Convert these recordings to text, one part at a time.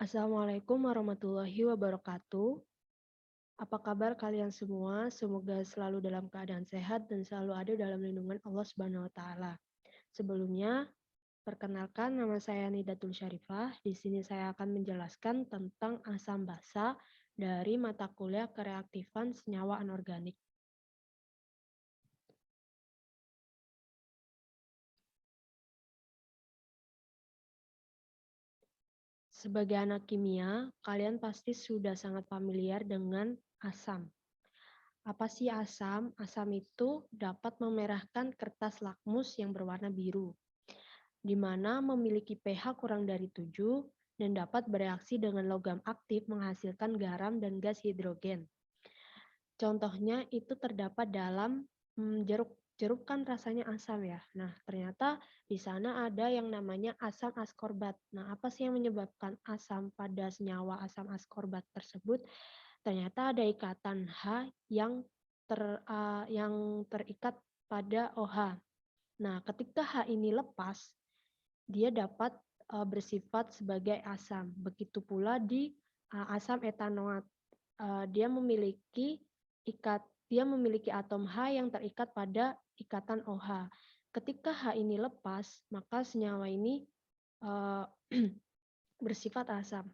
Assalamualaikum warahmatullahi wabarakatuh. Apa kabar kalian semua? Semoga selalu dalam keadaan sehat dan selalu ada dalam lindungan Allah Subhanahu wa taala. Sebelumnya, perkenalkan nama saya Nidatul Syarifah. Di sini saya akan menjelaskan tentang asam basa dari mata kuliah kereaktifan senyawa anorganik. Sebagai anak kimia, kalian pasti sudah sangat familiar dengan asam. Apa sih asam? Asam itu dapat memerahkan kertas lakmus yang berwarna biru, di mana memiliki pH kurang dari 7 dan dapat bereaksi dengan logam aktif menghasilkan garam dan gas hidrogen. Contohnya itu terdapat dalam jeruk. Jeruk kan rasanya asam ya. Nah, ternyata di sana ada yang namanya asam askorbat. Nah, apa sih yang menyebabkan asam pada senyawa asam askorbat tersebut? Ternyata ada ikatan H yang terikat pada OH. Nah, ketika H ini lepas, dia dapat bersifat sebagai asam. Begitu pula di asam etanoat. Dia memiliki dia memiliki atom H yang terikat pada ikatan OH. Ketika H ini lepas, maka senyawa ini uh, bersifat asam.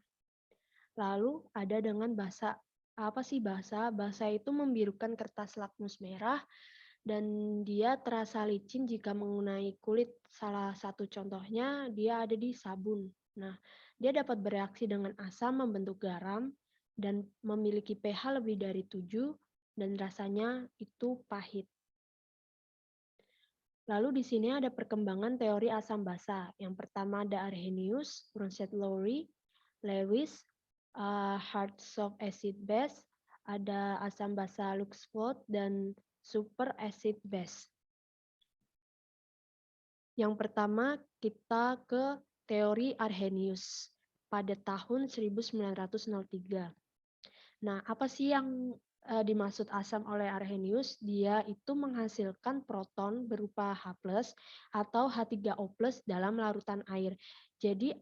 Lalu ada dengan basa. Apa sih basa? Basa itu membirukan kertas lakmus merah dan dia terasa licin jika mengenai kulit. Salah satu contohnya dia ada di sabun. Nah, dia dapat bereaksi dengan asam membentuk garam dan memiliki pH lebih dari 7 dan rasanya itu pahit. Lalu di sini ada perkembangan teori asam basa. Yang pertama ada Arrhenius, Bronsted-Lowry, Lewis, hard-soft acid base, ada asam basa Luxvoort, dan super acid base. Yang pertama kita ke teori Arrhenius pada tahun 1903. Nah, apa sih yang dimaksud asam oleh Arrhenius? Dia itu menghasilkan proton berupa H+ atau H3O+ dalam larutan air. Jadi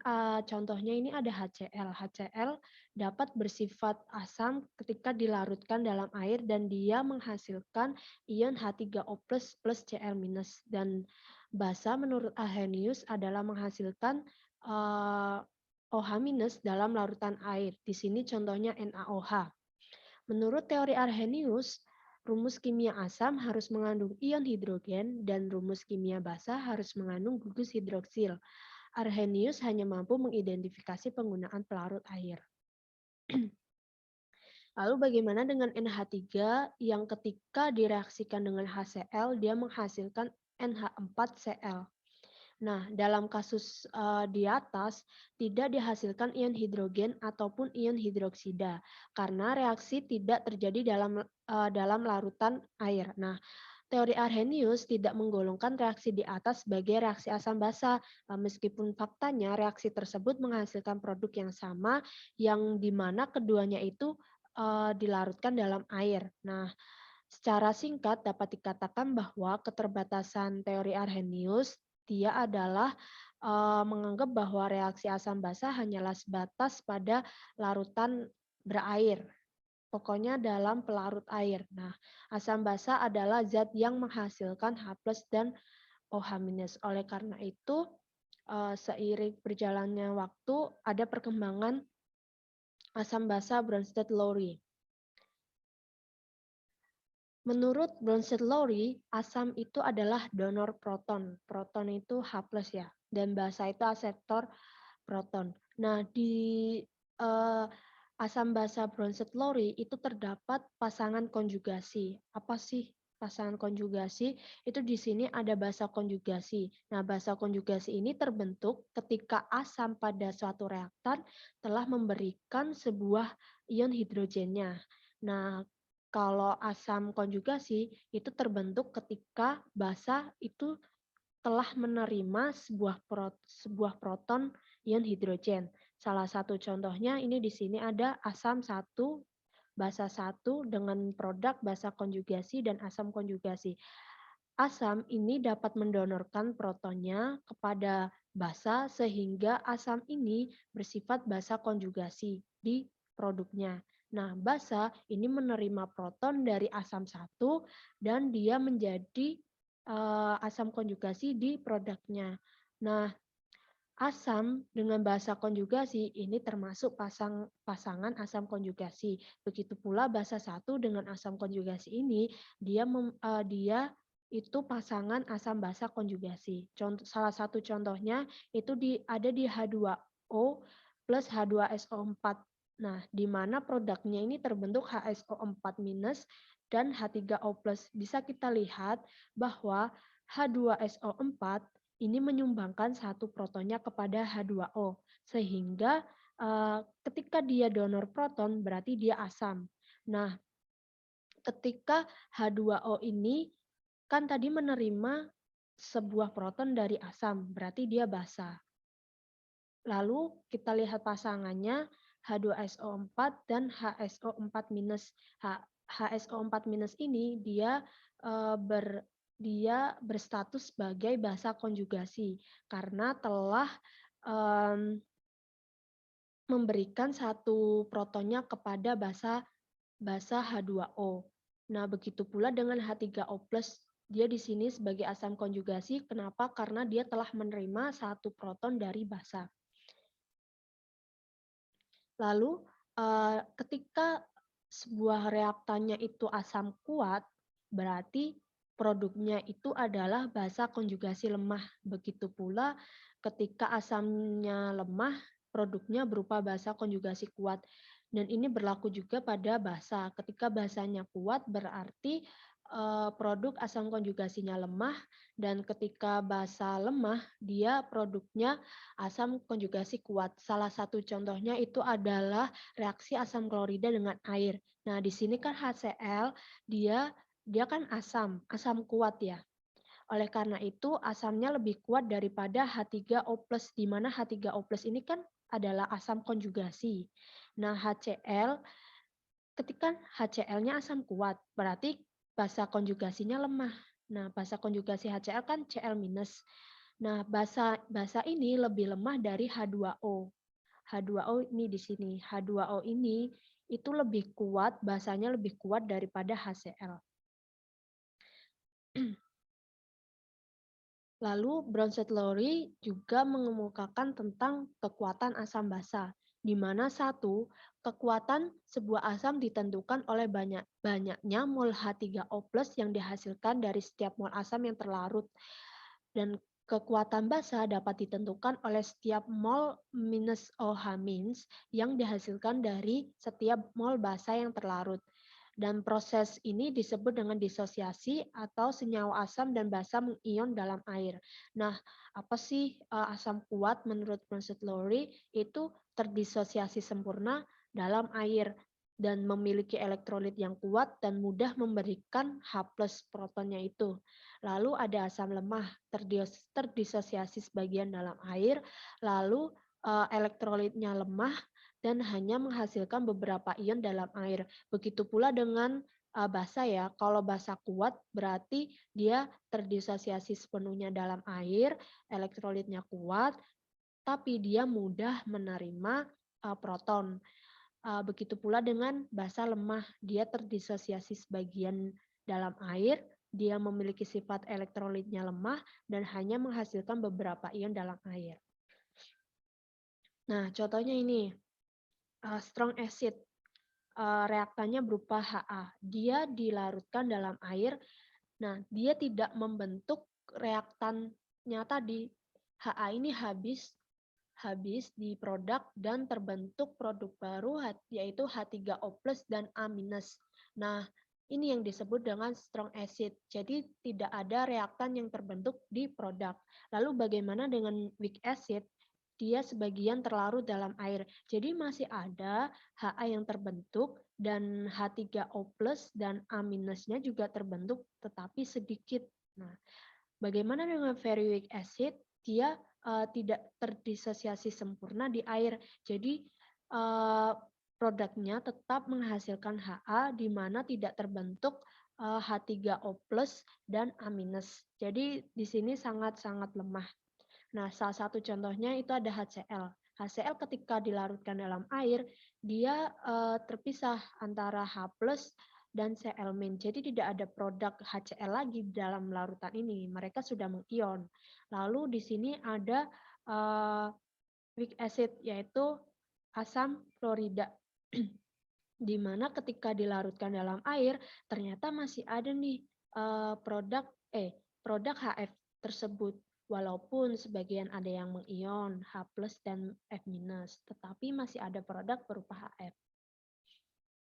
contohnya ini ada HCl. HCl dapat bersifat asam ketika dilarutkan dalam air dan dia menghasilkan ion H3O+ plus Cl-. Dan basa menurut Arrhenius adalah menghasilkan OH- dalam larutan air. Di sini contohnya NaOH. Menurut teori Arrhenius, rumus kimia asam harus mengandung ion hidrogen dan rumus kimia basa harus mengandung gugus hidroksil. Arrhenius hanya mampu mengidentifikasi penggunaan pelarut air. Lalu bagaimana dengan NH3 yang ketika direaksikan dengan HCl dia menghasilkan NH4Cl. Nah, dalam kasus di atas tidak dihasilkan ion hidrogen ataupun ion hidroksida karena reaksi tidak terjadi dalam larutan air. Nah, teori Arrhenius tidak menggolongkan reaksi di atas sebagai reaksi asam basa, meskipun faktanya reaksi tersebut menghasilkan produk yang sama yang dimana keduanya itu dilarutkan dalam air. Nah, secara singkat dapat dikatakan bahwa keterbatasan teori Arrhenius dia adalah menganggap bahwa reaksi asam basa hanyalah sebatas pada larutan berair. Pokoknya dalam pelarut air. Nah, asam basa adalah zat yang menghasilkan H+ dan OH-. Oleh karena itu, seiring berjalannya waktu ada perkembangan asam basa Bronsted-Lowry. Menurut Bronsted-Lowry, asam itu adalah donor proton. Proton itu H+ ya, dan basa itu aseptor proton. Nah, di asam basa Bronsted-Lowry itu terdapat pasangan konjugasi. Apa sih pasangan konjugasi? Itu di sini ada basa konjugasi. Nah, basa konjugasi ini terbentuk ketika asam pada suatu reaktan telah memberikan sebuah ion hidrogennya. Nah, kalau asam konjugasi itu terbentuk ketika basa itu telah menerima sebuah proton ion hidrogen. Salah satu contohnya ini di sini ada asam 1, basa 1 dengan produk basa konjugasi dan asam konjugasi. Asam ini dapat mendonorkan protonnya kepada basa sehingga asam ini bersifat basa konjugasi di produknya. Nah, basa ini menerima proton dari asam satu dan dia menjadi asam konjugasi di produknya. Nah, asam dengan basa konjugasi ini termasuk pasangan asam konjugasi. Begitu pula basa satu dengan asam konjugasi ini dia itu pasangan asam basa konjugasi. Salah satu contohnya itu ada di H2O plus H2SO4. Nah, di mana produknya ini terbentuk HSO4- dan H3O+. Bisa kita lihat bahwa H2SO4 ini menyumbangkan satu protonnya kepada H2O, sehingga ketika dia donor proton berarti dia asam. Nah, ketika H2O ini kan tadi menerima sebuah proton dari asam, berarti dia basa. Lalu kita lihat pasangannya H2SO4 dan HSO4-. HSO4- ini dia berstatus sebagai basa konjugasi karena telah memberikan satu protonnya kepada basa H2O. Nah, begitu pula dengan H3O+, dia di sini sebagai asam konjugasi. Kenapa? Karena dia telah menerima satu proton dari basa. Lalu ketika sebuah reaktannya itu asam kuat, berarti produknya itu adalah basa konjugasi lemah. Begitu pula ketika asamnya lemah, produknya berupa basa konjugasi kuat. Dan ini berlaku juga pada basa. Ketika basanya kuat berarti produk asam konjugasinya lemah, dan ketika basa lemah dia produknya asam konjugasi kuat. Salah satu contohnya itu adalah reaksi asam klorida dengan air. Nah, di sini kan HCl dia kan asam kuat ya. Oleh karena itu asamnya lebih kuat daripada H3O+, di mana H3O+ ini kan adalah asam konjugasi. Nah, ketika HCl-nya asam kuat, berarti basa konjugasinya lemah. Nah, basa konjugasi HCl kan Cl-. Nah, basa ini lebih lemah dari H2O. H2O ini di sini. H2O ini itu lebih kuat, basanya lebih kuat daripada HCl. Lalu Bronsted-Lowry juga mengemukakan tentang kekuatan asam basa, di mana satu, kekuatan sebuah asam ditentukan oleh banyaknya mol H3O+ yang dihasilkan dari setiap mol asam yang terlarut. Dan kekuatan basa dapat ditentukan oleh setiap mol minus OH- yang dihasilkan dari setiap mol basa yang terlarut. Dan proses ini disebut dengan disosiasi atau senyawa asam dan basa mengion dalam air. Nah, apa sih asam kuat menurut Bronsted-Lowry? Itu terdisosiasi sempurna dalam air dan memiliki elektrolit yang kuat dan mudah memberikan H+ protonnya itu. Lalu ada asam lemah terdisosiasi sebagian dalam air, lalu elektrolitnya lemah dan hanya menghasilkan beberapa ion dalam air. Begitu pula dengan basa ya. Kalau basa kuat berarti dia terdisosiasi sepenuhnya dalam air, elektrolitnya kuat, tapi dia mudah menerima proton. Begitu pula dengan basa lemah, dia terdisosiasi sebagian dalam air, dia memiliki sifat elektrolitnya lemah dan hanya menghasilkan beberapa ion dalam air. Nah, contohnya ini. Strong acid, reaktannya berupa Ha. Dia dilarutkan dalam air. Nah, dia tidak membentuk reaktannya tadi. Ha ini habis di produk dan terbentuk produk baru yaitu H3O+ dan A-. Nah, ini yang disebut dengan strong acid. Jadi tidak ada reaktan yang terbentuk di produk. Lalu bagaimana dengan weak acid? Dia sebagian terlarut dalam air. Jadi masih ada Ha yang terbentuk dan H3O+ dan A-nya juga terbentuk tetapi sedikit. Nah, bagaimana dengan very weak acid? Dia tidak terdisosiasi sempurna di air. Jadi produknya tetap menghasilkan Ha di mana tidak terbentuk H3O+ dan A-. Jadi di sini sangat-sangat lemah. Nah, salah satu contohnya itu ada HCl. HCl ketika dilarutkan dalam air, dia terpisah antara H+ dan Cl-. Jadi tidak ada produk HCl lagi di dalam larutan ini. Mereka sudah mengion. Lalu di sini ada weak acid, yaitu asam klorida. Di mana ketika dilarutkan dalam air, ternyata masih ada nih produk HF tersebut. Walaupun sebagian ada yang mengion H+ dan F-, tetapi masih ada produk berupa HF.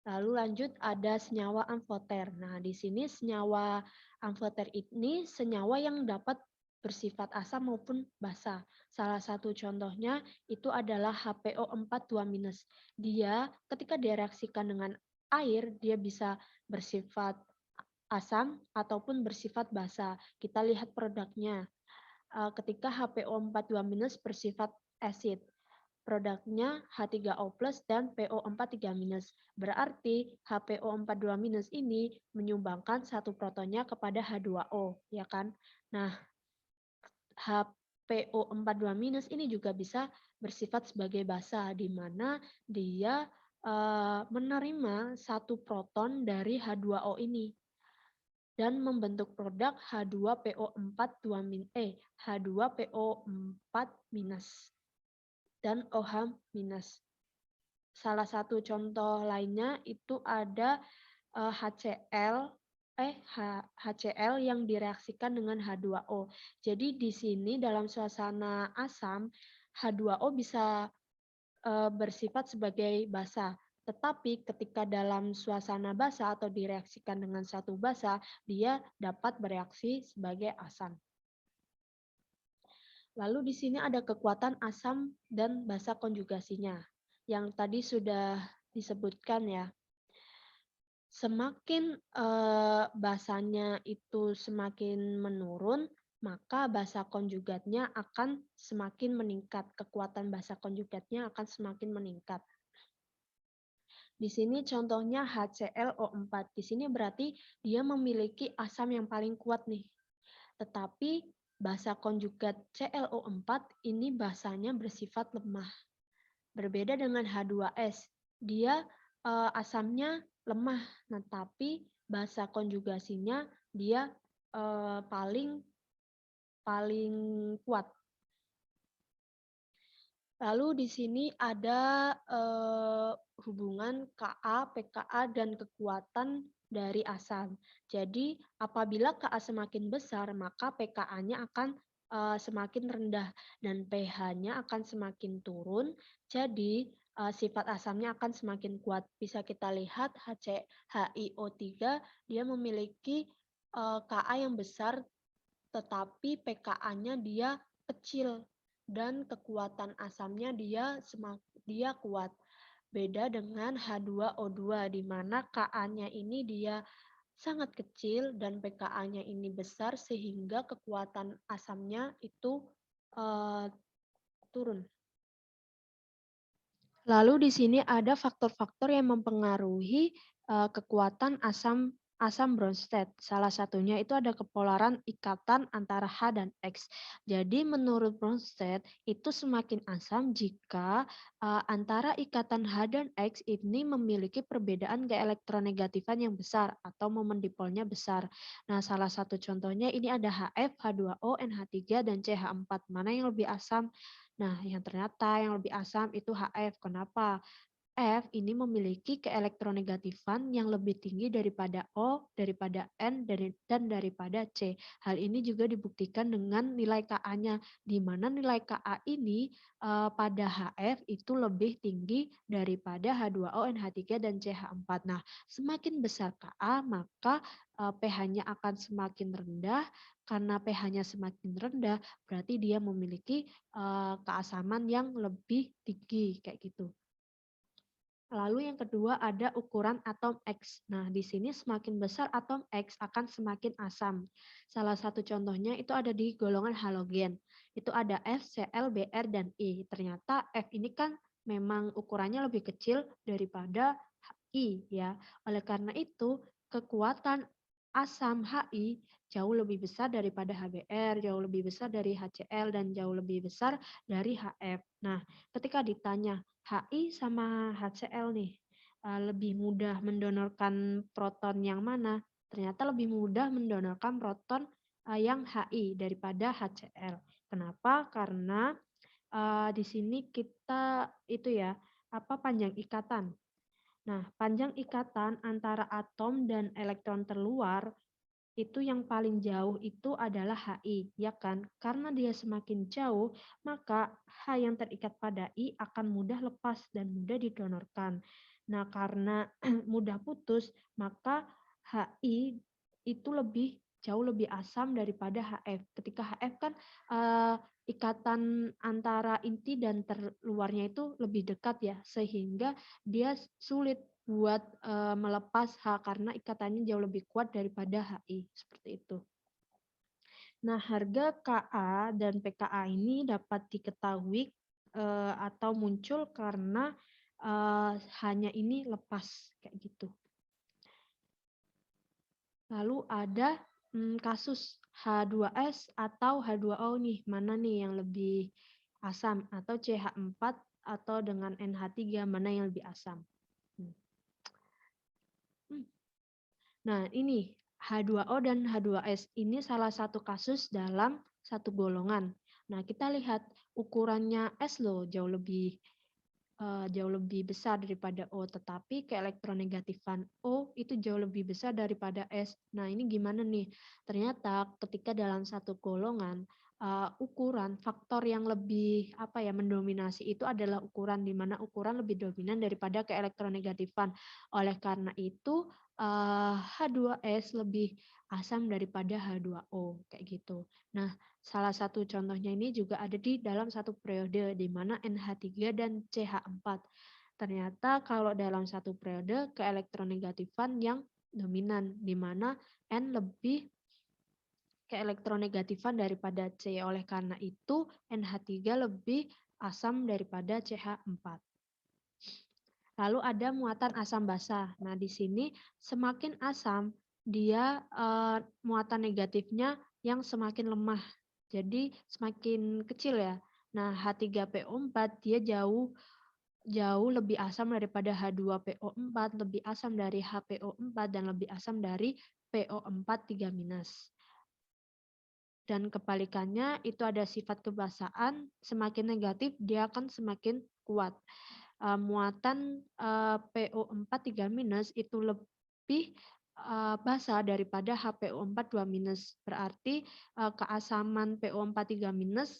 Lalu lanjut ada senyawa amfoter. Nah, di sini senyawa amfoter ini senyawa yang dapat bersifat asam maupun basa. Salah satu contohnya itu adalah HPO42-. Dia ketika direaksikan dengan air, dia bisa bersifat asam ataupun bersifat basa. Kita lihat produknya. Ketika HPO42- bersifat asid, produknya H3O+ dan PO43-. Berarti HPO42- ini menyumbangkan satu protonnya kepada H2O, ya kan? Nah, HPO42- ini juga bisa bersifat sebagai basa, di mana dia menerima satu proton dari H2O ini dan membentuk produk H2PO4- dan OH-. Salah satu contoh lainnya itu ada HCl yang direaksikan dengan H2O. Jadi di sini dalam suasana asam, H2O bisa bersifat sebagai basa. Tetapi ketika dalam suasana basa atau direaksikan dengan satu basa, dia dapat bereaksi sebagai asam. Lalu di sini ada kekuatan asam dan basa konjugasinya, yang tadi sudah disebutkan ya. Semakin basanya itu semakin menurun, maka basa konjugatnya akan semakin meningkat. Kekuatan basa konjugatnya akan semakin meningkat. Di sini contohnya HClO4. Di sini berarti dia memiliki asam yang paling kuat nih. Tetapi basa konjugat ClO4 ini basanya bersifat lemah. Berbeda dengan H2S, dia asamnya lemah, nah tapi basa konjugasinya dia paling kuat. Lalu di sini ada hubungan Ka, pKa, dan kekuatan dari asam. Jadi apabila Ka semakin besar, maka pKa-nya akan semakin rendah dan pH-nya akan semakin turun. Jadi sifat asamnya akan semakin kuat. Bisa kita lihat HiO3 dia memiliki Ka yang besar, tetapi pKa-nya dia kecil dan kekuatan asamnya dia kuat. Beda dengan H2O2 di mana Ka-nya ini dia sangat kecil dan pKa-nya ini besar sehingga kekuatan asamnya itu turun. Lalu di sini ada faktor-faktor yang mempengaruhi kekuatan asam Bronsted. Salah satunya itu ada kepolaran ikatan antara H dan X. Jadi menurut Bronsted itu semakin asam jika antara ikatan H dan X ini memiliki perbedaan keelektronegatifan yang besar atau momen dipolnya besar. Nah, salah satu contohnya ini ada HF, H2O, NH3 dan CH4. Mana yang lebih asam? Nah, yang ternyata yang lebih asam itu HF. Kenapa? F ini memiliki keelektronegatifan yang lebih tinggi daripada O, daripada N, dan daripada C. Hal ini juga dibuktikan dengan nilai Ka-nya, di mana nilai Ka ini pada HF itu lebih tinggi daripada H2O, NH3, dan CH4. Nah, semakin besar Ka, maka pH-nya akan semakin rendah. Karena pH-nya semakin rendah, berarti dia memiliki keasaman yang lebih tinggi, kayak gitu. Lalu yang kedua ada ukuran atom X. Nah, di sini semakin besar atom X akan semakin asam. Salah satu contohnya itu ada di golongan halogen. Itu ada F, Cl, Br, dan I. Ternyata F ini kan memang ukurannya lebih kecil daripada I ya. Oleh karena itu, kekuatan asam HI jauh lebih besar daripada HBr, jauh lebih besar dari HCl, dan jauh lebih besar dari HF. Nah, ketika ditanya HI sama HCl nih, lebih mudah mendonorkan proton yang mana? Ternyata lebih mudah mendonorkan proton yang HI daripada HCl. Kenapa? Karena di sini kita itu ya, panjang ikatan. Nah, panjang ikatan antara atom dan elektron terluar itu yang paling jauh itu adalah HI, ya kan? Karena dia semakin jauh, maka H yang terikat pada I akan mudah lepas dan mudah didonorkan. Nah, karena mudah putus, maka HI itu jauh lebih asam daripada HF. Ketika HF kan ikatan antara inti dan terluarnya itu lebih dekat ya, sehingga dia sulit buat melepas H karena ikatannya jauh lebih kuat daripada HI, seperti itu. Nah, harga Ka dan pKa ini dapat diketahui atau muncul karena hanya ini lepas kayak gitu. Lalu ada kasus H2S atau H2O nih, mana nih yang lebih asam, atau CH4 atau dengan NH3 mana yang lebih asam. Nah, ini H2O dan H2S ini salah satu kasus dalam satu golongan. Nah, kita lihat ukurannya S loh jauh lebih besar daripada O, tetapi keelektronegatifan O itu jauh lebih besar daripada S. Nah, ini gimana nih? Ternyata ketika dalam satu golongan ukuran faktor yang lebih mendominasi itu adalah ukuran di mana ukuran lebih dominan daripada keelektronegatifan. Oleh karena itu H2S lebih asam daripada H2O kayak gitu. Nah, salah satu contohnya ini juga ada di dalam satu periode di mana NH3 dan CH4. Ternyata kalau dalam satu periode keelektronegatifan yang dominan di mana N lebih keelektronegatifan daripada C. Oleh karena itu NH3 lebih asam daripada CH4. Lalu ada muatan asam basa. Nah, di sini semakin asam, dia muatan negatifnya yang semakin lemah. Jadi semakin kecil ya. Nah, H3PO4 dia jauh lebih asam daripada H2PO4, lebih asam dari HPO4 dan lebih asam dari PO4 3-. Dan kebalikannya itu ada sifat kebasaan, semakin negatif dia akan semakin kuat. Muatan PO4 3- itu lebih basa daripada HPO4 2-. Berarti keasaman PO4 3-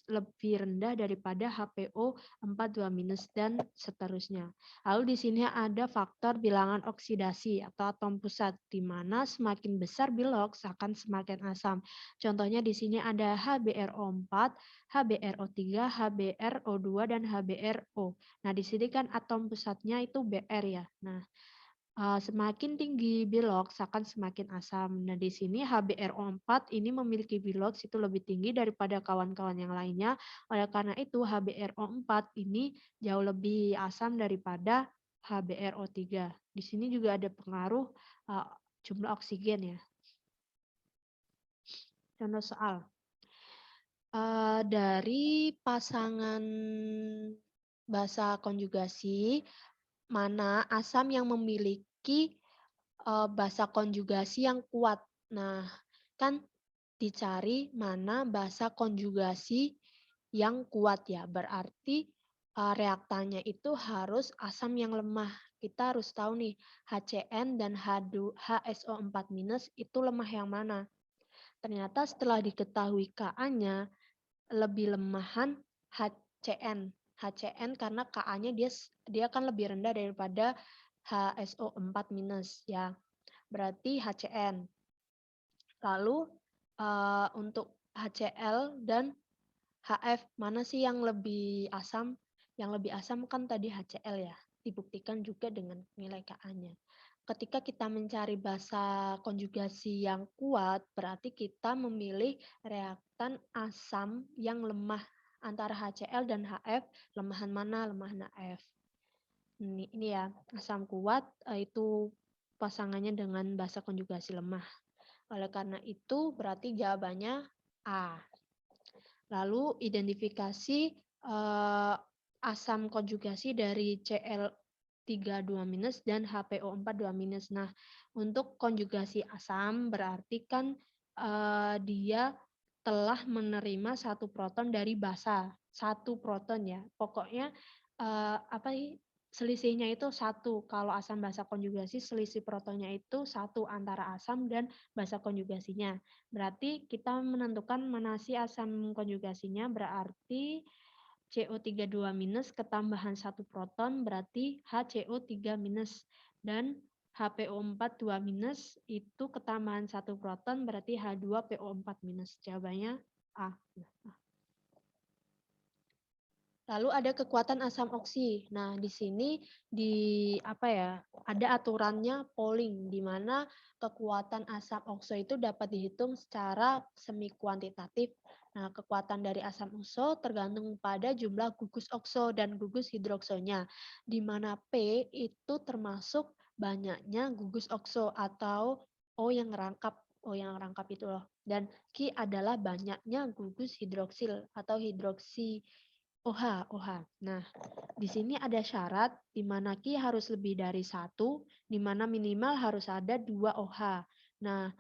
lebih rendah daripada HPO4 2- dan seterusnya. Lalu di sini ada faktor bilangan oksidasi atau atom pusat, di mana semakin besar biloks akan semakin asam. Contohnya di sini ada HBRO4, HBRO3, HBRO2, dan HBRO. Nah, di sini kan atom pusatnya itu Br ya. Nah, semakin tinggi biloks akan semakin asam. Nah, di sini HBRO4 ini memiliki biloks itu lebih tinggi daripada kawan-kawan yang lainnya. Oleh karena itu, HBRO4 ini jauh lebih asam daripada HBRO3. Di sini juga ada pengaruh jumlah oksigen ya. Contoh soal. Dari pasangan basa konjugasi, mana asam yang memiliki basa konjugasi yang kuat. Nah, kan dicari mana basa konjugasi yang kuat ya. Berarti reaktannya itu harus asam yang lemah. Kita harus tahu nih, HCN dan HSO4- itu lemah yang mana. Ternyata setelah diketahui Ka-nya, lebih lemahan HCN. HCN karena Ka-nya dia kan lebih rendah daripada HSO4- ya. Berarti HCN. Lalu untuk HCl dan HF mana sih yang lebih asam? Yang lebih asam kan tadi HCl ya. Dibuktikan juga dengan nilai Ka-nya. Ketika kita mencari basa konjugasi yang kuat, berarti kita memilih reaktan asam yang lemah antara HCl dan HF. Lemahan mana? Lemahan HF. Ini ya, asam kuat itu pasangannya dengan basa konjugasi lemah. Oleh karena itu berarti jawabannya A. Lalu identifikasi asam konjugasi dari Cl3 2- dan HPO4 2-. Nah, untuk konjugasi asam berarti kan dia telah menerima satu proton dari basa, satu proton ya. Pokoknya apa sih, selisihnya itu satu. Kalau asam basa konjugasi selisih protonnya itu satu antara asam dan basa konjugasinya. Berarti kita menentukan mana sih asam konjugasinya, berarti CO3 2- ketambahan satu proton berarti HCO3- dan HPO4 2- itu ketambahan satu proton berarti H2PO4-. Jawabannya A. Lalu ada kekuatan asam oksi. Nah, di sini ada aturannya polling di mana kekuatan asam okso itu dapat dihitung secara semi kuantitatif. Nah, kekuatan dari asam okso tergantung pada jumlah gugus okso dan gugus hidroksonya, di mana P itu termasuk banyaknya gugus okso atau O yang rangkap itu loh. Dan Q adalah banyaknya gugus hidroksil atau hidroksi OH. Nah, di sini ada syarat di mana Ki harus lebih dari satu, di mana minimal harus ada 2 OH. Nah,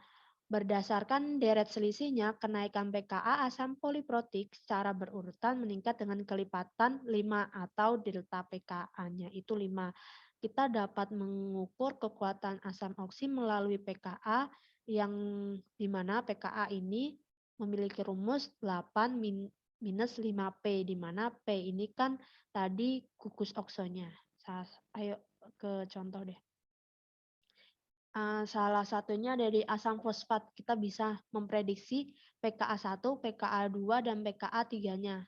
berdasarkan deret selisihnya, kenaikan pKa asam poliprotik secara berurutan meningkat dengan kelipatan 5 atau delta pKa-nya itu 5. Kita dapat mengukur kekuatan asam oksi melalui pKa yang di mana pKa ini memiliki rumus 8 minus 5P, di mana P ini kan tadi gugus oksonya. Ayo ke contoh deh. Salah satunya dari asam fosfat. Kita bisa memprediksi pKa1, pKa2, dan pKa3-nya.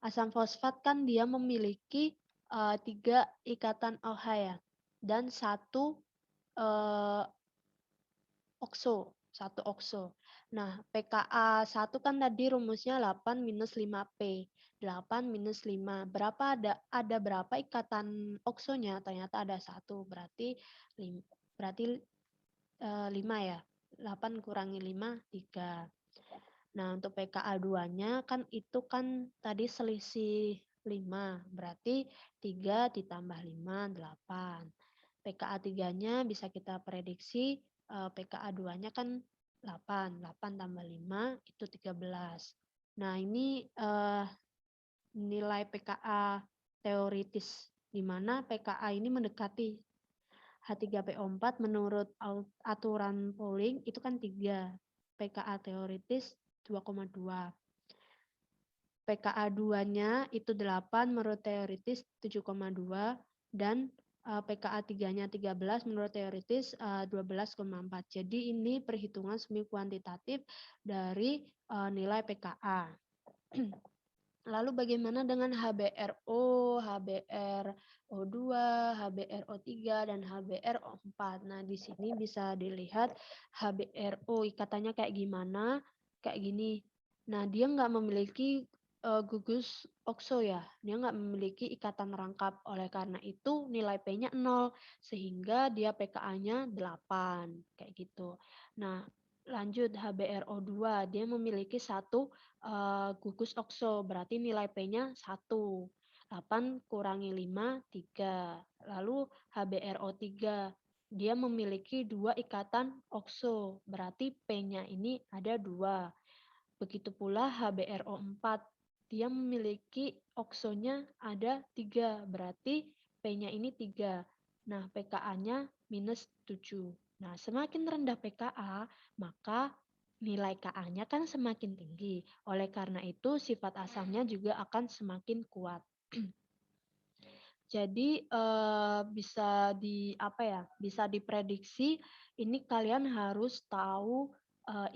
Asam fosfat kan dia memiliki 3 ikatan OH ya, dan satu satu okso. Nah, pKa1 kan tadi rumusnya 8 minus 5P. 8 minus 5. Ada berapa ikatan oksonya? Ternyata ada satu. Berarti 5 ya. 8 kurangi 5, 3. Nah, untuk pKa2-nya kan itu kan tadi selisih 5. Berarti 3 ditambah 5, 8. pKa3-nya bisa kita prediksi pKa2-nya kan 8. 8 tambah 5 itu 13. Nah, ini nilai pKa teoritis di mana pKa ini mendekati H3PO4 menurut aturan polling itu kan 3. pKa teoritis 2,2. pKa2-nya itu 8 menurut teoritis 7,2 dan pKa3-nya 13 menurut teoritis 12,4. Jadi ini perhitungan semi kuantitatif dari nilai pKa. Lalu bagaimana dengan HBRO, HBRO2, HBRO3, dan HBRO4? Nah, di sini bisa dilihat HBRO ikatannya kayak gimana, kayak gini. Nah, dia nggak memiliki gugus okso ya, dia nggak memiliki ikatan rangkap. Oleh karena itu nilai P-nya 0, sehingga dia pKa-nya 8, kayak gitu. Nah, lanjut HBRO2, dia memiliki satu gugus okso, berarti nilai P-nya 1. 8 kurangi 5, 3. Lalu HBRO3, dia memiliki 2 ikatan okso, berarti P-nya ini ada 2. Begitu pula HBRO4, dia memiliki oksonya ada 3, berarti P-nya ini 3. Nah, pKa-nya minus 7. Nah, semakin rendah pKa, maka nilai Ka-nya kan semakin tinggi. Oleh karena itu, sifat asamnya juga akan semakin kuat. Jadi bisa diprediksi. Ini kalian harus tahu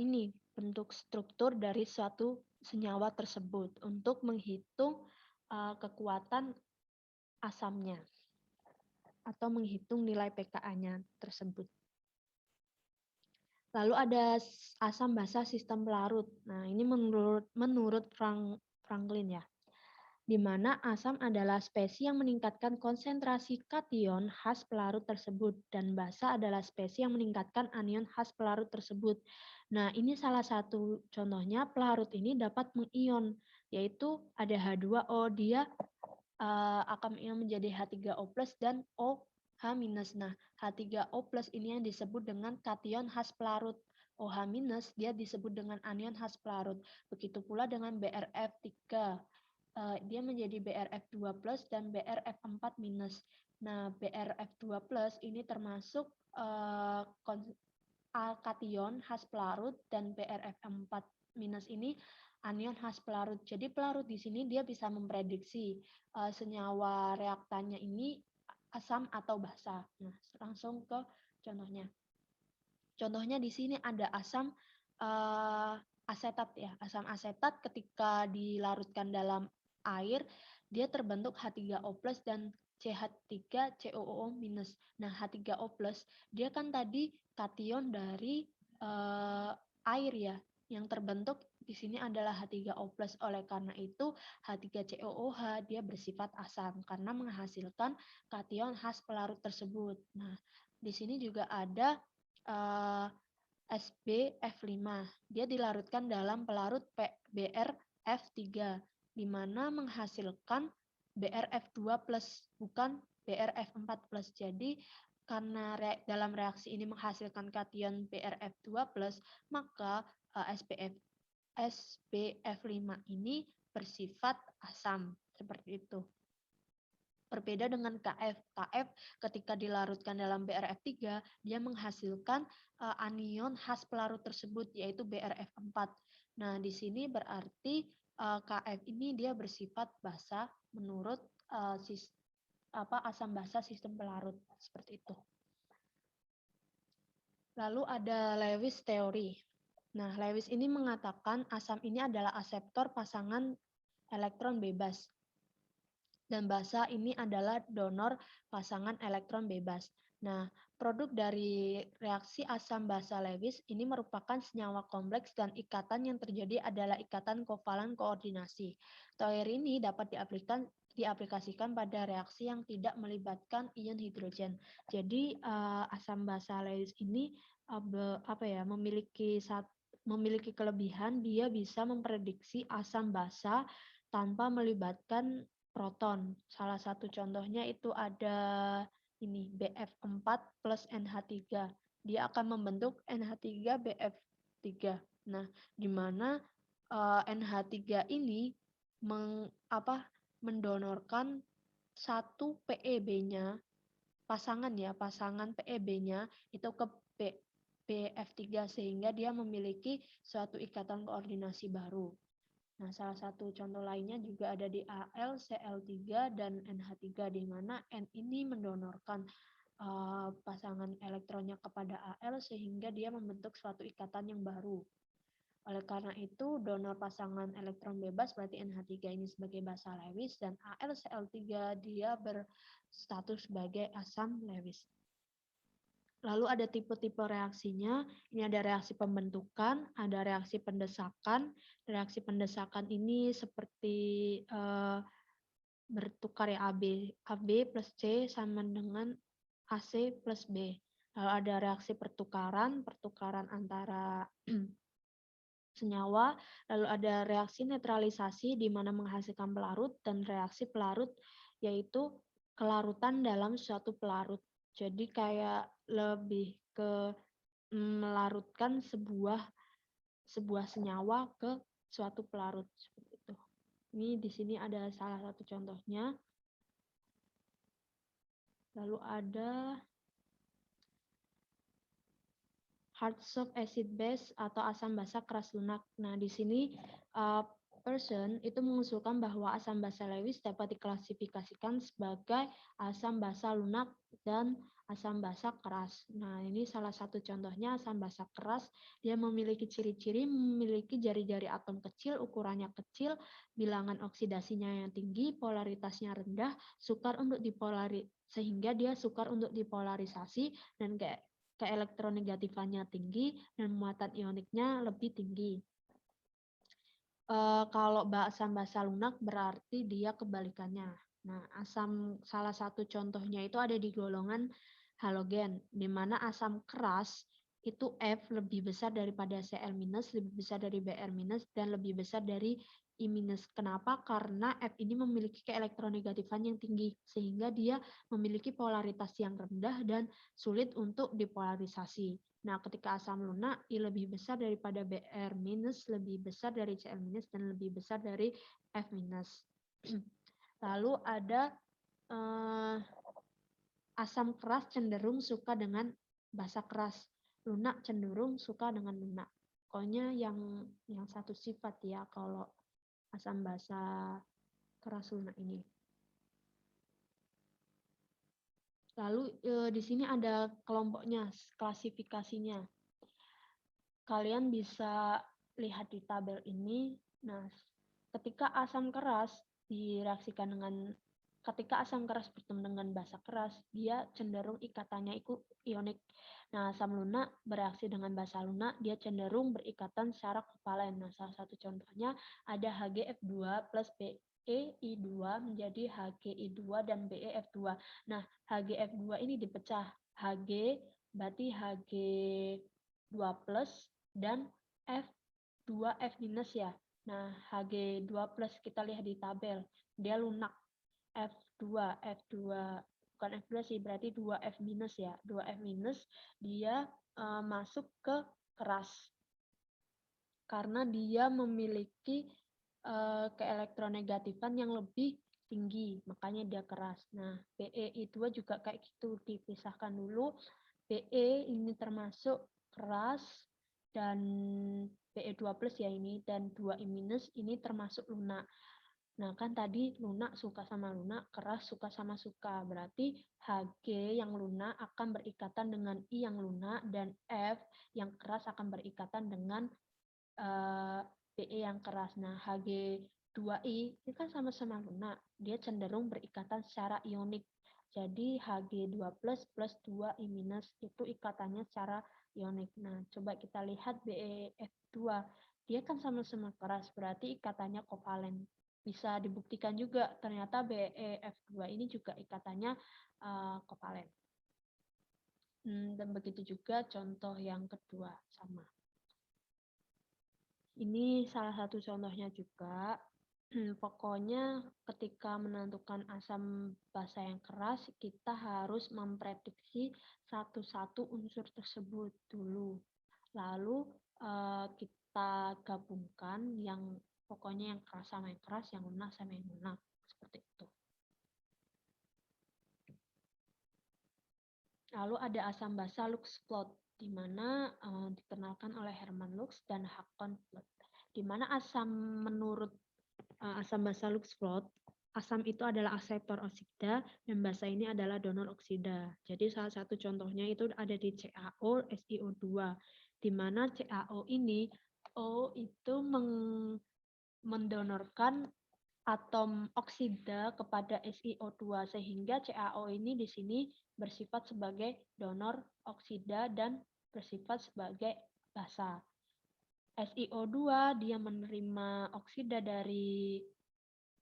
ini bentuk struktur dari suatu senyawa tersebut untuk menghitung kekuatan asamnya atau menghitung nilai pKa-nya tersebut. Lalu ada asam basa sistem pelarut. Nah, ini menurut Franklin ya. di mana asam adalah spesies yang meningkatkan konsentrasi kation khas pelarut tersebut, dan basa adalah spesies yang meningkatkan anion khas pelarut tersebut. Nah, ini salah satu contohnya pelarut ini dapat mengion, yaitu ada H2O, dia akan mengion menjadi H3O+ dan OH-. Nah, H3O+ ini yang disebut dengan kation khas pelarut. OH- dia disebut dengan anion khas pelarut. Begitu pula dengan BRF3. Dia menjadi BRF2+ dan BRF4-. Nah, BRF2+ ini termasuk kation khas pelarut, dan BRF4- ini anion khas pelarut. Jadi pelarut di sini dia bisa memprediksi senyawa reaktannya ini asam atau basa. Nah, langsung ke contohnya. Contohnya di sini ada asam asetat ya. Asam asetat ketika dilarutkan dalam air, dia terbentuk H3O+ dan CH3COO-. Nah, H3O+, dia kan tadi kation dari air ya. Yang terbentuk di sini adalah H3O+. Oleh karena itu, H3COOH dia bersifat asam karena menghasilkan kation khas pelarut tersebut. Nah, di sini juga ada SbF5. Dia dilarutkan dalam pelarut BrF3, di mana menghasilkan BrF2+, bukan BrF4+. Jadi, karena dalam reaksi ini menghasilkan kation BrF2+, maka SbF5 ini bersifat asam. Seperti itu. Berbeda dengan KF. KF ketika dilarutkan dalam BrF3, dia menghasilkan anion khas pelarut tersebut, yaitu BrF4. Nah, di sini berarti KF ini dia bersifat basa menurut asam basa sistem pelarut. Seperti itu. Lalu ada Lewis teori. Nah, Lewis ini mengatakan asam ini adalah aseptor pasangan elektron bebas, dan basa ini adalah donor pasangan elektron bebas. Nah, produk dari reaksi asam basa Lewis ini merupakan senyawa kompleks dan ikatan yang terjadi adalah ikatan kovalen koordinasi. Teori ini dapat diaplikasikan pada reaksi yang tidak melibatkan ion hidrogen. Jadi asam basa Lewis ini memiliki kelebihan, dia bisa memprediksi asam basa tanpa melibatkan proton. Salah satu contohnya itu ada ini BF4 plus NH3. Dia akan membentuk NH3 BF3. Nah, di mana NH3 ini mendonorkan satu PEB-nya, pasangan PEB-nya itu ke BF3, sehingga dia memiliki suatu ikatan koordinasi baru. Nah, salah satu contoh lainnya juga ada di Al, Cl3, dan NH3, di mana N ini mendonorkan pasangan elektronnya kepada Al sehingga dia membentuk suatu ikatan yang baru. Oleh karena itu, donor pasangan elektron bebas berarti NH3 ini sebagai basa Lewis, dan AlCl3 dia berstatus sebagai asam Lewis. Lalu ada tipe-tipe reaksinya. Ini ada reaksi pembentukan, ada reaksi pendesakan. Reaksi pendesakan ini seperti bertukar ya, AB plus C sama dengan AC plus B. Lalu ada reaksi pertukaran antara senyawa. Lalu ada reaksi netralisasi di mana menghasilkan pelarut, dan reaksi pelarut yaitu kelarutan dalam suatu pelarut. Jadi kayak lebih ke melarutkan sebuah senyawa ke suatu pelarut seperti itu. Ini di sini ada salah satu contohnya. Lalu ada hard soft acid base atau asam basa keras lunak. Nah, di sini Person itu mengusulkan bahwa asam basa Lewis dapat diklasifikasikan sebagai asam basa lunak dan asam basa keras. Nah, ini salah satu contohnya asam basa keras. Dia memiliki ciri-ciri memiliki jari-jari atom kecil, ukurannya kecil, bilangan oksidasinya yang tinggi, polaritasnya rendah, sehingga dia sukar untuk dipolarisasi, dan keelektronegatifannya tinggi, dan muatan ioniknya lebih tinggi. Kalau asam basa lunak berarti dia kebalikannya. Nah, salah satu contohnya itu ada di golongan halogen, di mana asam keras itu F lebih besar daripada Cl-, lebih besar dari Br-, dan lebih besar dari I-. Kenapa? Karena F ini memiliki keelektronegatifannya yang tinggi, sehingga dia memiliki polaritas yang rendah dan sulit untuk dipolarisasi. Nah, ketika asam lunak, I lebih besar daripada Br-, lebih besar dari Cl-, dan lebih besar dari F-. Lalu ada asam keras cenderung suka dengan basa keras. Lunak cenderung suka dengan lunak. Pokoknya yang satu sifat ya kalau asam basa keras lunak ini. Lalu di sini ada kelompoknya, klasifikasinya. Kalian bisa lihat di tabel ini. Nah, ketika asam keras bertemu dengan basa keras, dia cenderung ikatannya itu ionik. Nah, asam lunak bereaksi dengan basa lunak, dia cenderung berikatan secara kovalen. Nah, salah satu contohnya ada HgF2 plus BeI2 menjadi HgI2 dan BeF2. Nah, HgF2 ini dipecah. Hg berarti Hg2 plus dan F2F minus ya. Nah, Hg2 plus kita lihat di tabel, dia lunak. F2 bukan F2 sih, berarti 2F minus ya. 2F minus dia masuk ke keras. Karena dia memiliki keelektronegatifan yang lebih tinggi, makanya dia keras. Nah, BeI2 juga kayak gitu, dipisahkan dulu. Be ini termasuk keras, dan Be2 plus ya ini, dan 2I minus ini termasuk lunak. Nah, kan tadi lunak suka sama lunak, keras suka sama suka. Berarti Hg yang lunak akan berikatan dengan I yang lunak, dan F yang keras akan berikatan dengan Be yang keras. Nah, Hg2I ini kan sama-sama lunak. Dia cenderung berikatan secara ionik. Jadi Hg2 plus 2I minus itu ikatannya secara ionik. Nah, coba kita lihat BeF2. Dia kan sama-sama keras, berarti ikatannya kovalen. Bisa dibuktikan juga, ternyata BeF2 ini juga ikatannya kovalen. Dan begitu juga contoh yang kedua, sama. Ini salah satu contohnya juga. Pokoknya ketika menentukan asam basa yang keras, kita harus memprediksi satu-satu unsur tersebut dulu. Lalu kita gabungkan pokoknya yang keras sama yang keras, yang lunak sama yang lunak. Seperti itu. Lalu ada asam basa Lux-Plot, di mana dikenalkan oleh Hermann Lux dan Hakon Plot. Di mana menurut asam basa Lux-Plot, asam itu adalah akseptor oksida dan basa ini adalah donor oksida. Jadi salah satu contohnya itu ada di CaO SiO2, di mana CaO ini O itu mendonorkan atom oksida kepada SiO2, sehingga CaO ini di sini bersifat sebagai donor oksida dan bersifat sebagai basa. SiO2 dia menerima oksida dari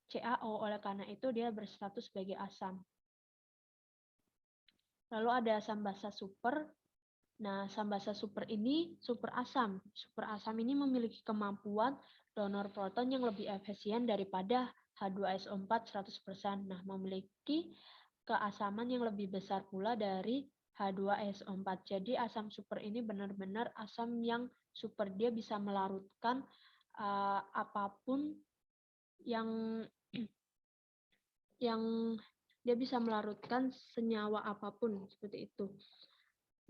CaO, oleh karena itu dia berstatus sebagai asam. Lalu ada asam basa super. Nah, asam basa super ini super asam. Super asam ini memiliki kemampuan donor proton yang lebih efisien daripada H2SO4 100%. Nah, memiliki keasaman yang lebih besar pula dari H2SO4. Jadi asam super ini benar-benar asam yang super, dia bisa melarutkan apapun yang dia bisa melarutkan senyawa apapun seperti itu.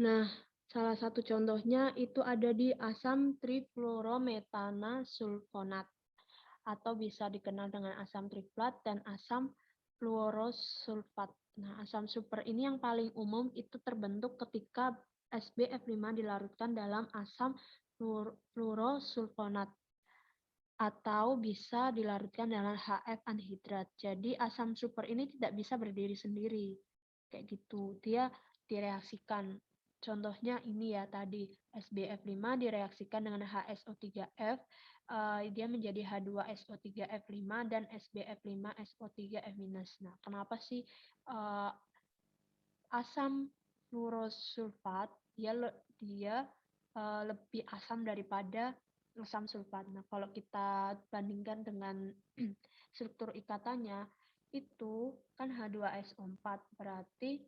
Nah, salah satu contohnya itu ada di asam trifluorometana sulfonat, atau bisa dikenal dengan asam triflat dan asam fluorosulfat. Nah, asam super ini yang paling umum itu terbentuk ketika SbF5 dilarutkan dalam asam fluorosulfonat, atau bisa dilarutkan dalam HF anhidrat. Jadi asam super ini tidak bisa berdiri sendiri. Kayak gitu. Dia direaksikan. Contohnya ini ya tadi, SbF5 direaksikan dengan HSO3F, dia menjadi H2SO3F5 dan SbF5SO3F-. Nah, kenapa sih asam fluorosulfat dia lebih asam daripada asam sulfat? Nah, kalau kita bandingkan dengan struktur ikatannya, itu kan H2SO4, berarti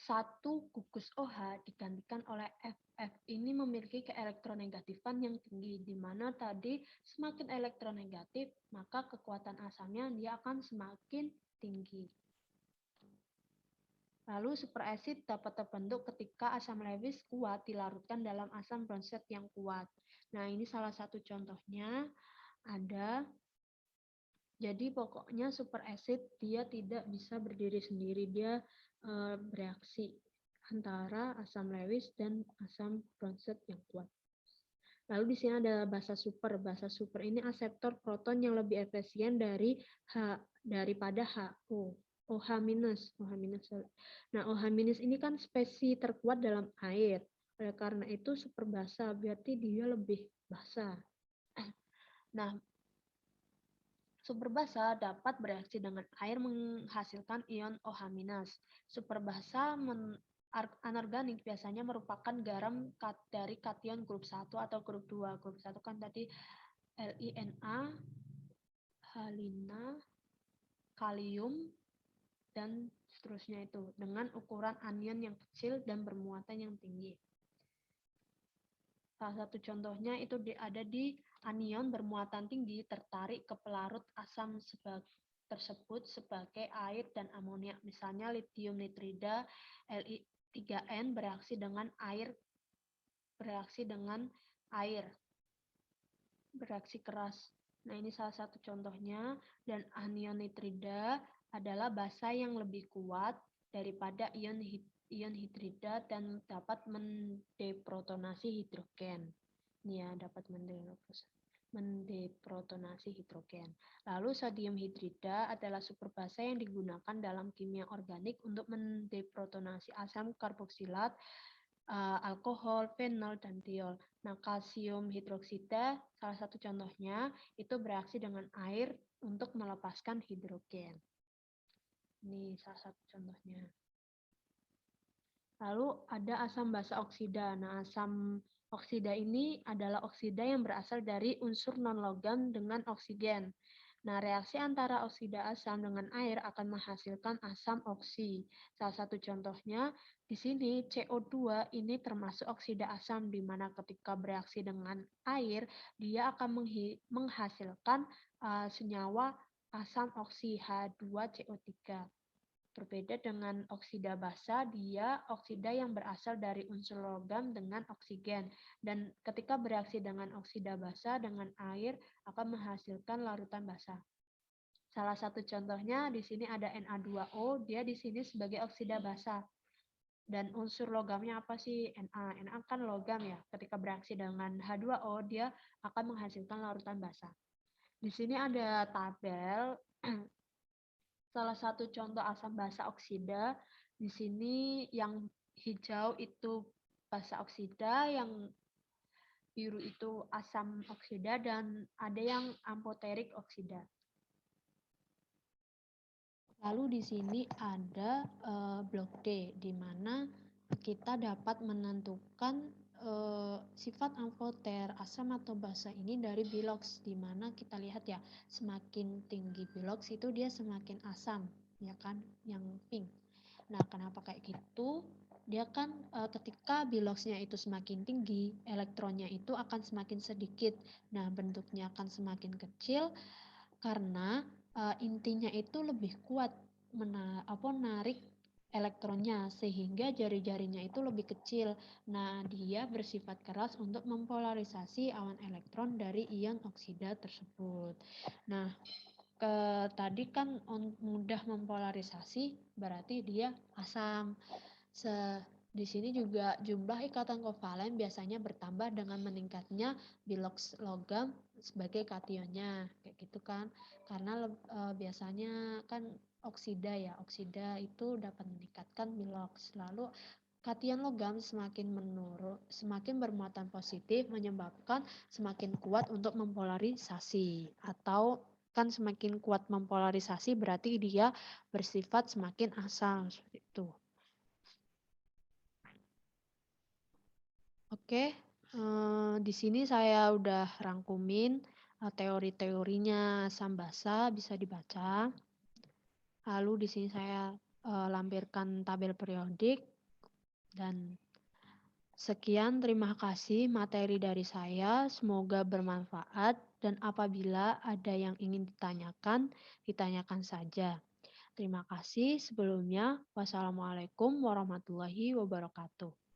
satu gugus OH digantikan oleh FF. Ini memiliki keelektronegatifan yang tinggi, di mana tadi semakin elektronegatif, maka kekuatan asamnya dia akan semakin tinggi. Lalu superasid dapat terbentuk ketika asam Lewis kuat dilarutkan dalam asam bronset yang kuat. Nah, ini salah satu contohnya ada. Jadi pokoknya superacid dia tidak bisa berdiri sendiri, dia bereaksi antara asam Lewis dan asam bronset yang kuat. Lalu di sini ada basa super. Basa super ini aseptor proton yang lebih efisien daripada HO. OH-. Nah, OH- ini kan spesies terkuat dalam air. Oleh karena itu super basa, berarti dia lebih basa. Nah, super basa dapat bereaksi dengan air menghasilkan ion OH-. Super basa anorganik biasanya merupakan garam dari kation grup 1 atau grup 2. Grup 1 kan tadi LiNa, halina, kalium, dan seterusnya itu dengan ukuran anion yang kecil dan bermuatan yang tinggi. Salah satu contohnya itu ada di anion bermuatan tinggi tertarik ke pelarut asam tersebut sebagai air dan amonia. Misalnya litium nitrida Li3N bereaksi dengan air bereaksi keras. Nah, ini salah satu contohnya, dan anion nitrida adalah basa yang lebih kuat daripada ion hidrida dan dapat mendeprotonasi hidrogen. Ini ya, dapat mendeprotonasi hidrogen. Lalu sodium hidrida adalah super basa yang digunakan dalam kimia organik untuk mendeprotonasi asam karboksilat, alkohol, fenol, dan diol. Nah, kalsium hidroksida salah satu contohnya itu bereaksi dengan air untuk melepaskan hidrogen. Ini salah satu contohnya. Lalu ada asam basa oksida. Nah, asam oksida ini adalah oksida yang berasal dari unsur non-logam dengan oksigen. Nah, reaksi antara oksida asam dengan air akan menghasilkan asam oksi. Salah satu contohnya di sini CO2 ini termasuk oksida asam, di mana ketika bereaksi dengan air dia akan menghasilkan senyawa asam oksi H2CO3. Berbeda dengan oksida basa, dia oksida yang berasal dari unsur logam dengan oksigen. Dan ketika bereaksi dengan oksida basa dengan air akan menghasilkan larutan basa. Salah satu contohnya di sini ada Na2O, dia di sini sebagai oksida basa. Dan unsur logamnya apa sih? Na. Na kan logam ya. Ketika bereaksi dengan H2O, dia akan menghasilkan larutan basa. Di sini ada tabel salah satu contoh asam basa oksida. Di sini yang hijau itu basa oksida, yang biru itu asam oksida, dan ada yang amphoteric oksida. Lalu di sini ada blok D, di mana kita dapat menentukan sifat amfoter asam atau basa ini dari bilox, di mana kita lihat ya, semakin tinggi bilox itu dia semakin asam, ya kan, yang pink. Nah, kenapa kayak gitu? Dia kan ketika biloxnya itu semakin tinggi, elektronnya itu akan semakin sedikit. Nah, bentuknya akan semakin kecil karena intinya itu lebih kuat menarik elektronnya, sehingga jari-jarinya itu lebih kecil. Nah, dia bersifat keras untuk mempolarisasi awan elektron dari ion oksida tersebut. Nah, tadi kan mudah mempolarisasi, berarti dia asam. Di sini juga jumlah ikatan kovalen biasanya bertambah dengan meningkatnya bilox logam sebagai kationnya, kayak gitu kan. Karena biasanya kan oksida ya, oksida itu dapat meningkatkan bilox. Lalu Katian logam semakin bermuatan positif menyebabkan semakin kuat untuk mempolarisasi atau kan semakin kuat mempolarisasi berarti dia bersifat semakin asal seperti itu. Oke, di sini saya udah rangkumin teori-teorinya asam basa bisa dibaca. Lalu di sini saya lampirkan tabel periodik dan sekian, terima kasih materi dari saya. Semoga bermanfaat dan apabila ada yang ingin ditanyakan, ditanyakan saja. Terima kasih sebelumnya. Wassalamualaikum warahmatullahi wabarakatuh.